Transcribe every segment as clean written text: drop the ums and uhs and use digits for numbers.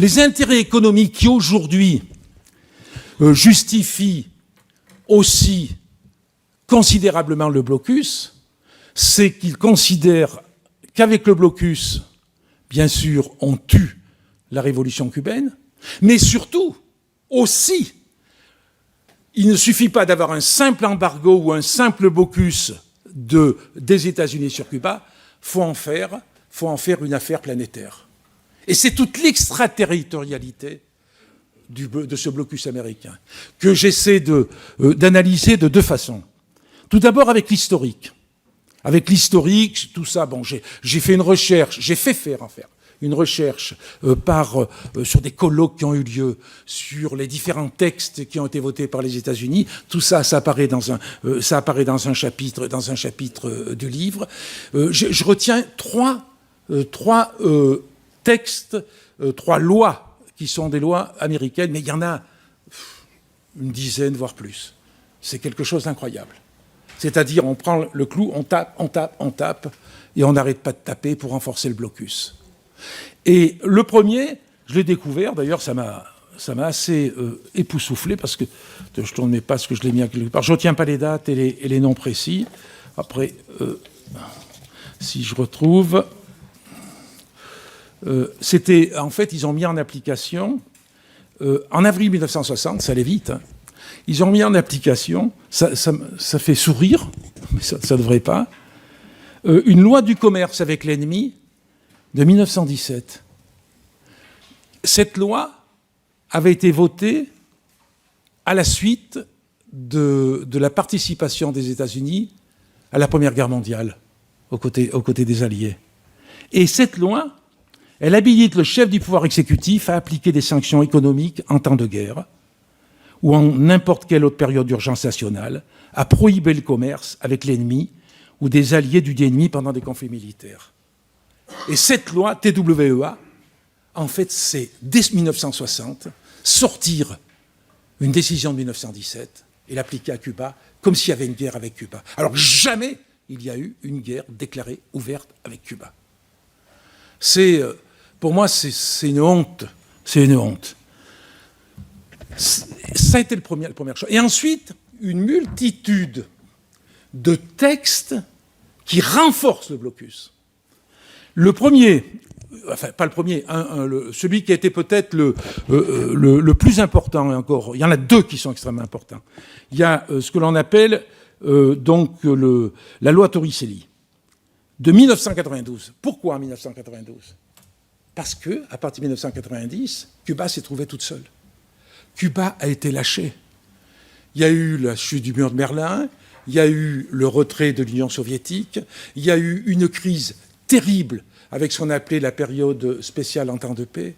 Les intérêts économiques qui aujourd'hui justifient aussi considérablement le blocus, c'est qu'ils considèrent qu'avec le blocus, bien sûr, on tue la révolution cubaine, mais surtout, aussi, il ne suffit pas d'avoir un simple embargo ou un simple blocus des États-Unis sur Cuba, faut en faire une affaire planétaire. Et c'est toute l'extraterritorialité de ce blocus américain que j'essaie d'analyser de deux façons. Tout d'abord avec l'historique. Avec l'historique, tout ça, bon, j'ai fait une recherche, j'ai fait faire une recherche sur des colloques qui ont eu lieu, sur les différents textes qui ont été votés par les États-Unis. Tout ça, ça apparaît dans un chapitre du livre. Je retiens trois textes, trois lois qui sont des lois américaines, mais il y en a une dizaine, voire plus. C'est quelque chose d'incroyable. C'est-à-dire, on prend le clou, on tape, et on n'arrête pas de taper pour renforcer le blocus. Et le premier, je l'ai découvert, d'ailleurs, ça m'a assez époustouflé, parce que je ne tourne mes pages, que je l'ai mis à quelque part. Je ne retiens pas les dates et les noms précis. Après, si je retrouve... en fait, ils ont mis en application, en avril 1960, ça allait vite, hein, ils ont mis en application, ça fait sourire, mais ça ne devrait pas, une loi du commerce avec l'ennemi de 1917. Cette loi avait été votée à la suite de la participation des États-Unis à la Première Guerre mondiale, aux côtés des Alliés. Et cette loi, elle habilite le chef du pouvoir exécutif à appliquer des sanctions économiques en temps de guerre ou en n'importe quelle autre période d'urgence nationale, à prohiber le commerce avec l'ennemi ou des alliés du dit ennemi pendant des conflits militaires. Et cette loi, TWEA, en fait, c'est, dès 1960, sortir une décision de 1917 et l'appliquer à Cuba comme s'il y avait une guerre avec Cuba. Alors jamais il y a eu une guerre déclarée ouverte avec Cuba. Pour moi, c'est une honte. C'est une honte. Ça a été la première chose. Et ensuite, une multitude de textes qui renforcent le blocus. Le premier, enfin pas le premier, celui qui a été peut-être le plus important, et encore, il y en a deux qui sont extrêmement importants. Il y a ce que l'on appelle la loi Torricelli de 1992. Pourquoi en 1992 ? Parce que, à partir de 1990, Cuba s'est trouvée toute seule. Cuba a été lâchée. Il y a eu la chute du mur de Berlin, il y a eu le retrait de l'Union soviétique, il y a eu une crise terrible avec ce qu'on appelait la période spéciale en temps de paix,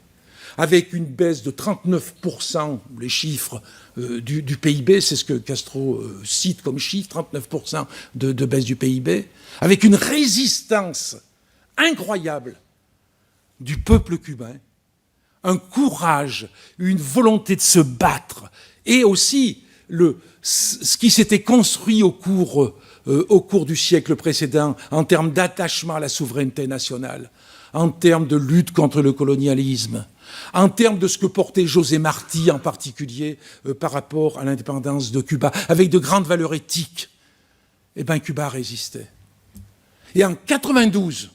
avec une baisse de 39%, les chiffres du PIB, c'est ce que Castro cite comme chiffre, 39% de baisse du PIB, avec une résistance incroyable du peuple cubain, un courage, une volonté de se battre, et aussi ce qui s'était construit au cours du siècle précédent en termes d'attachement à la souveraineté nationale, en termes de lutte contre le colonialisme, en termes de ce que portait José Martí en particulier par rapport à l'indépendance de Cuba, avec de grandes valeurs éthiques, eh bien Cuba résistait. Et en 92,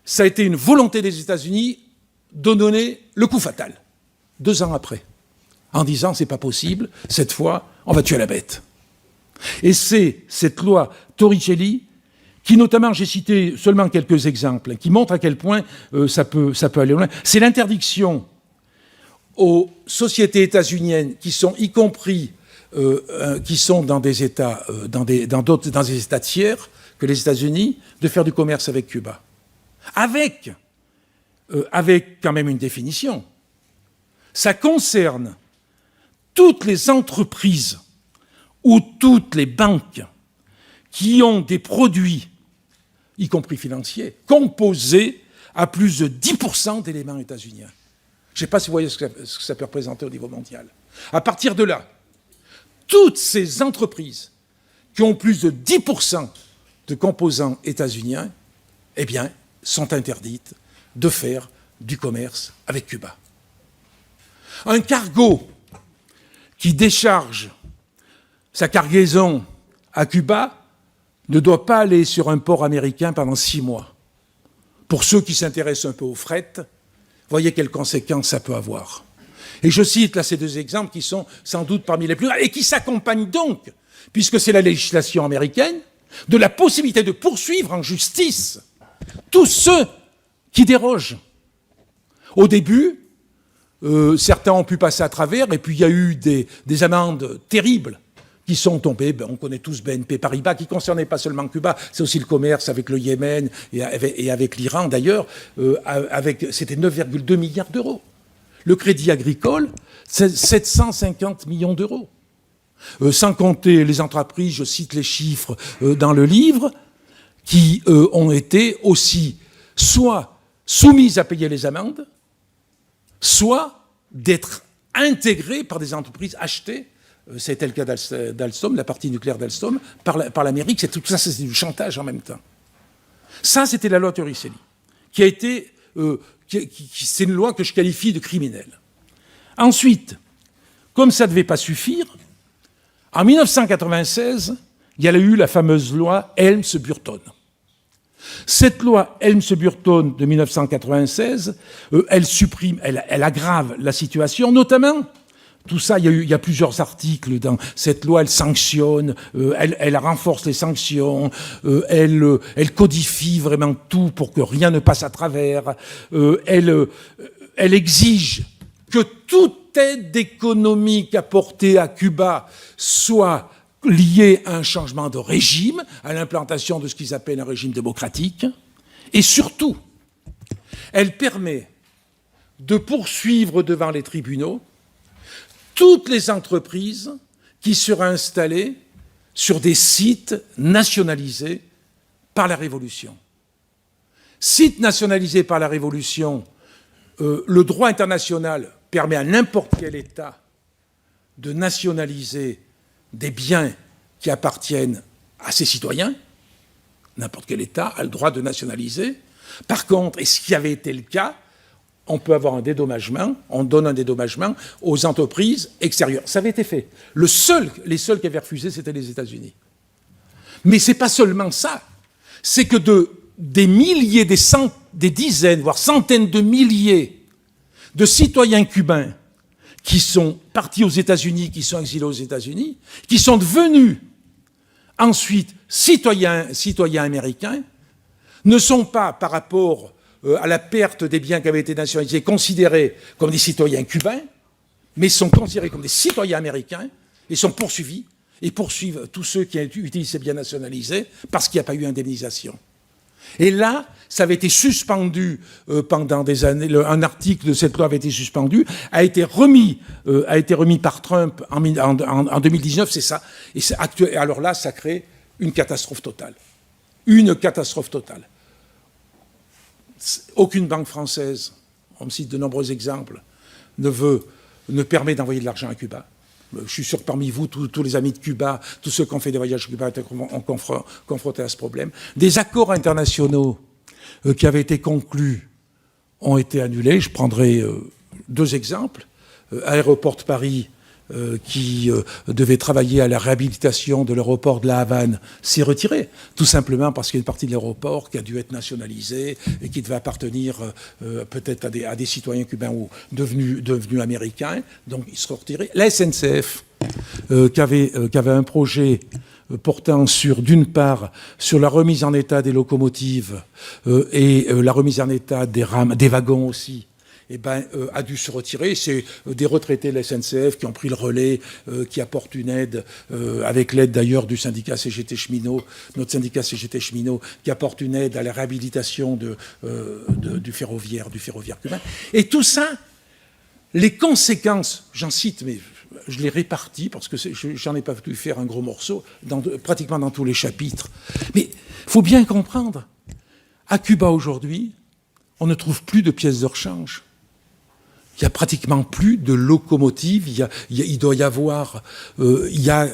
ça a été une volonté des États-Unis de donner le coup fatal, 2 ans après, en disant c'est pas possible, cette fois, on va tuer la bête. Et c'est cette loi Torricelli qui, notamment, j'ai cité seulement quelques exemples, qui montrent à quel point ça peut aller loin. C'est l'interdiction aux sociétés états-uniennes qui sont, y compris, qui sont dans des États, dans des États tiers que les États-Unis, de faire du commerce avec Cuba. Avec quand même une définition. Ça concerne toutes les entreprises ou toutes les banques qui ont des produits, y compris financiers, composés à plus de 10% d'éléments états-uniens. Je ne sais pas si vous voyez ce que ça peut représenter au niveau mondial. À partir de là, toutes ces entreprises qui ont plus de 10% de composants états-uniens, eh bien, sont interdites de faire du commerce avec Cuba. Un cargo qui décharge sa cargaison à Cuba ne doit pas aller sur un port américain pendant 6 mois. Pour ceux qui s'intéressent un peu au fret, voyez quelles conséquences ça peut avoir. Et je cite là ces 2 exemples qui sont sans doute parmi les plus graves et qui s'accompagnent donc, puisque c'est la législation américaine, de la possibilité de poursuivre en justice tous ceux qui dérogent. Au début, certains ont pu passer à travers, et puis il y a eu des amendes terribles qui sont tombées. On connaît tous BNP Paribas, qui ne concernait pas seulement Cuba, c'est aussi le commerce avec le Yémen et avec l'Iran d'ailleurs. C'était 9,2 milliards d'euros. Le Crédit Agricole, c'est 750 millions d'euros. Sans compter les entreprises, je cite les chiffres dans le livre, qui ont été aussi soit soumises à payer les amendes, soit d'être intégrées par des entreprises achetées, c'était le cas d'Alstom, la partie nucléaire d'Alstom, par l'Amérique. Tout ça, c'est du chantage en même temps. Ça, c'était la loi Torricelli, qui a été... c'est une loi que je qualifie de criminelle. Ensuite, comme ça ne devait pas suffire, en 1996, il y a eu la fameuse loi Helms-Burton. Cette loi Helms-Burton de 1996, elle aggrave la situation, notamment, tout ça, il y a plusieurs articles dans cette loi, elle sanctionne, elle renforce les sanctions, elle codifie vraiment tout pour que rien ne passe à travers, elle exige que toute aide économique apportée à Cuba soit liée à un changement de régime, à l'implantation de ce qu'ils appellent un régime démocratique, et surtout, elle permet de poursuivre devant les tribunaux toutes les entreprises qui seraient installées sur des sites nationalisés par la Révolution. Sites nationalisés par la Révolution, le droit international permet à n'importe quel État de nationaliser des biens qui appartiennent à ses citoyens. N'importe quel État a le droit de nationaliser. Par contre, et ce qui avait été le cas, on peut avoir un dédommagement, on donne un dédommagement aux entreprises extérieures. Ça avait été fait. Les seuls qui avaient refusé, c'était les États-Unis. Mais ce n'est pas seulement ça. C'est que des milliers, des dizaines, voire centaines de milliers de citoyens cubains qui sont partis aux États-Unis, qui sont exilés aux États-Unis, qui sont devenus ensuite citoyens américains, ne sont pas, par rapport à la perte des biens qui avaient été nationalisés, considérés comme des citoyens cubains, mais sont considérés comme des citoyens américains et sont poursuivis et poursuivent tous ceux qui utilisent ces biens nationalisés parce qu'il n'y a pas eu indemnisation. Et là, ça avait été suspendu pendant des années. Un article de cette loi avait été suspendu, a été remis par Trump en 2019, c'est ça. Et alors là, ça crée une catastrophe totale. Une catastrophe totale. Aucune banque française, on me cite de nombreux exemples, ne permet d'envoyer de l'argent à Cuba. Je suis sûr que parmi vous, tous les amis de Cuba, tous ceux qui ont fait des voyages à Cuba étaient confrontés à ce problème. Des accords internationaux qui avaient été conclus ont été annulés. Je prendrai 2 exemples. Aéroport de Paris, qui devait travailler à la réhabilitation de l'aéroport de la Havane, s'est retiré, tout simplement parce qu'il y a une partie de l'aéroport qui a dû être nationalisée et qui devait appartenir peut-être à des citoyens cubains ou devenus américains, donc il sera retiré. La SNCF, qui avait un projet portant d'une part sur la remise en état des locomotives et la remise en état des rames, des wagons aussi, a dû se retirer. C'est des retraités de la SNCF qui ont pris le relais, qui apportent une aide, avec l'aide d'ailleurs du syndicat CGT Cheminot, notre syndicat CGT Cheminot, qui apporte une aide à la réhabilitation du ferroviaire cubain. Et tout ça, les conséquences, j'en cite, mais je les répartis parce que j'en ai pas pu faire un gros morceau, pratiquement dans tous les chapitres. Mais il faut bien comprendre, à Cuba aujourd'hui, on ne trouve plus de pièces de rechange. Il n'y a pratiquement plus de locomotives. Il doit y avoir... il y a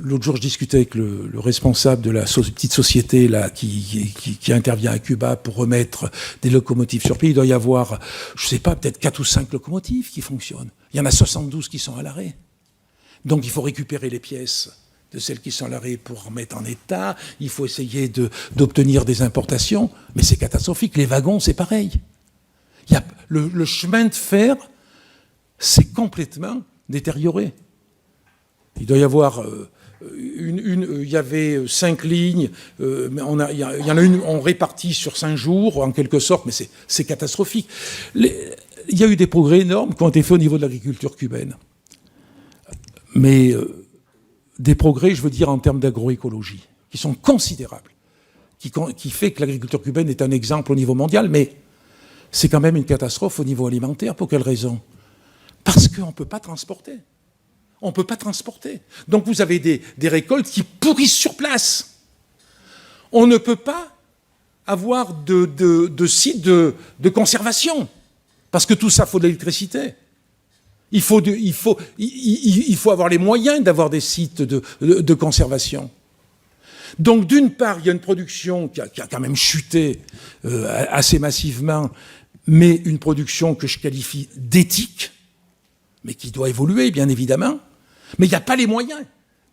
l'autre jour, je discutais avec le responsable de la petite société là, qui intervient à Cuba pour remettre des locomotives sur pied. Il doit y avoir, je ne sais pas, peut-être 4 ou 5 locomotives qui fonctionnent. Il y en a 72 qui sont à l'arrêt. Donc il faut récupérer les pièces de celles qui sont à l'arrêt pour remettre en état. Il faut essayer d'obtenir des importations. Mais c'est catastrophique. Les wagons, c'est pareil. Le chemin de fer s'est complètement détérioré. Il doit y avoir il y avait 5 lignes, mais il y en a une, on répartit sur 5 jours, en quelque sorte, mais c'est catastrophique. Il y a eu des progrès énormes qui ont été faits au niveau de l'agriculture cubaine. Mais des progrès, je veux dire, en termes d'agroécologie, qui sont considérables, qui fait que l'agriculture cubaine est un exemple au niveau mondial, mais c'est quand même une catastrophe au niveau alimentaire. Pour quelle raison? Parce qu'on ne peut pas transporter. On ne peut pas transporter. Donc vous avez des récoltes qui pourrissent sur place. On ne peut pas avoir de site de conservation, parce que tout ça, il faut de l'électricité. Il faut avoir les moyens d'avoir des sites de conservation. Donc d'une part, il y a une production qui a quand même chuté assez massivement, mais une production que je qualifie d'éthique, mais qui doit évoluer, bien évidemment. Mais il n'y a pas les moyens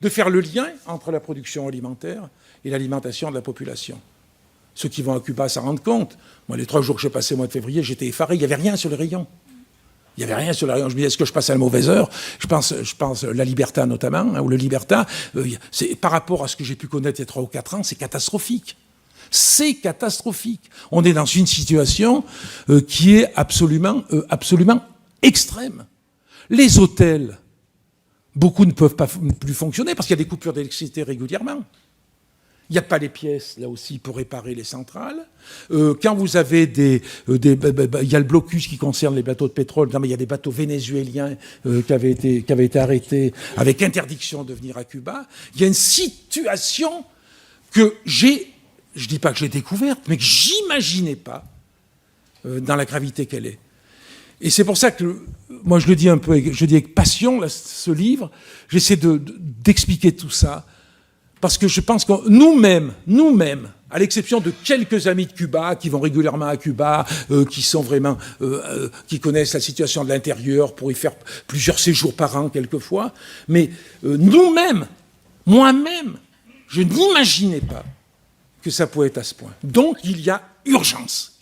de faire le lien entre la production alimentaire et l'alimentation de la population. Ceux qui vont à Cuba s'en rendent compte. Moi, les 3 jours que j'ai passés au mois de février, j'étais effaré, il n'y avait rien sur les rayons. Il n'y avait rien sur les rayons. Je me disais, est-ce que je passe à la mauvaise heure? Je pense la Libertà notamment, hein, ou le Libertà. Par rapport à ce que j'ai pu connaître il y a 3 ou 4 ans, c'est catastrophique. C'est catastrophique. On est dans une situation qui est absolument extrême. Les hôtels, beaucoup ne peuvent pas plus fonctionner parce qu'il y a des coupures d'électricité régulièrement. Il n'y a pas les pièces, là aussi, pour réparer les centrales. Quand vous avez il y a le blocus qui concerne les bateaux de pétrole. Non, mais il y a des bateaux vénézuéliens qui avaient été arrêtés avec interdiction de venir à Cuba. Il y a une situation que je ne dis pas que j'ai découverte, mais que j'imaginais pas dans la gravité qu'elle est. Et c'est pour ça que, moi je le dis un peu, je dis avec passion, là, ce livre, j'essaie d'expliquer tout ça, parce que je pense que nous-mêmes, à l'exception de quelques amis de Cuba qui vont régulièrement à Cuba, qui sont vraiment, qui connaissent la situation de l'intérieur pour y faire plusieurs séjours par an quelquefois, mais nous-mêmes, moi-même, je n'imaginais pas que ça pouvait être à ce point. Donc il y a urgence.